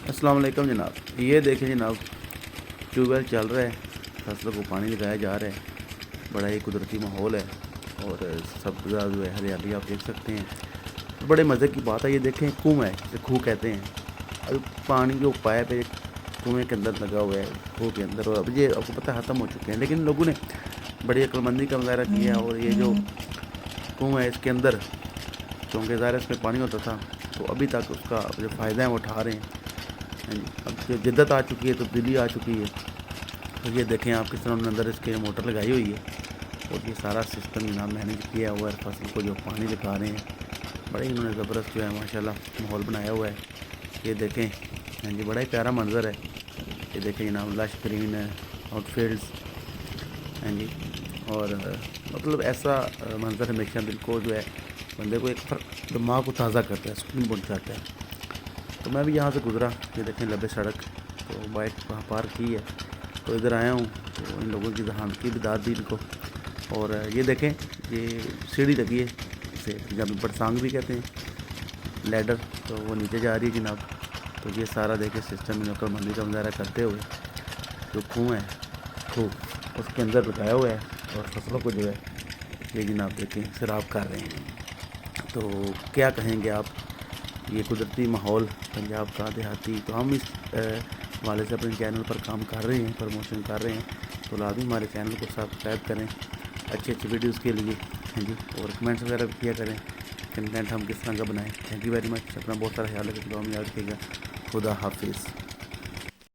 अस्सलाम वालेकुम जनाब। ये देखें जनाब, ट्यूबवेल चल रहा है, फसलों को पानी लगाया जा रहा है। बड़ा ही कुदरती माहौल है और सब्ज़ा जो है हरियाली आप देख सकते हैं। तो बड़े मज़े की बात है, ये देखें कुएँ है जिसे खूह कहते हैं। अब पानी जो पाइप है कुएँ के अंदर लगा हुआ है, खूह के अंदर, और अब ये आपको पता है ख़त्म हो चुके हैं, लेकिन लोगों ने बड़ी अक्लमंदी का मुजाहरा किया और ये जो कुआँ है इसके अंदर, क्योंकि ज़ाहिर है इसमें पानी होता था, तो अभी तक उसका जो फ़ायदा है वो उठा रहे हैं। हाँ जी, अब जो जिद्दत आ चुकी है, तब्दीली आ चुकी है। तो ये देखें आप किस तरह उन्होंने अंदर इसके मोटर लगाई हुई है और ये सारा सिस्टम जनाब मैनेज किया हुआ है। फसल को जो पानी लगा रहे हैं, बड़े ही इन्होंने ज़बरदस्त जो है माशाल्लाह माहौल बनाया हुआ है। ये देखें, हाँ जी, बड़ा ही प्यारा मंज़र है। ये देखें जनाब, लश ग्रीन आउटफील्ड्स, हाँ जी, और मतलब ऐसा मंज़र हमेशा दिल को जो है, बंदे को एक दिमाग को ताज़ा करता है, सुकून पहुँचाता है। तो मैं भी यहाँ से गुज़रा, ये देखें लंबे सड़क, तो बाइक वहाँ पार्क की है, तो इधर आया हूँ, तो इन लोगों की जहाँ की भी दाद दी इनको। और ये देखें, ये सीढ़ी लगी है, इसे पंजाबी बरसांग भी कहते हैं, लैडर, तो वो नीचे जा रही है जनाब। तो ये सारा देखें सिस्टम इन अक्लमंदी का मुजाहरा करते हुए जो खूह है, खूह उसके अंदर लगाया हुआ है और फसलों को जो है ये जनाब देखें सैराब कर रहे हैं। तो क्या कहेंगे आप, ये कुदरती माहौल पंजाब का देहाती, तो हम इस हवाले से अपने चैनल पर काम कर रहे हैं, प्रमोशन कर रहे हैं। तो लाजमी हमारे चैनल को सब्सक्राइब करें अच्छी अच्छी वीडियोस के लिए, हाँ जी, और कमेंट्स वगैरह भी किया करें, कंटेंट हम किस तरह का बनाएं। Thank you very much. अपना बहुत सारा ख्याल रखिएगा, याद रखिएगा। खुदा हाफिज़।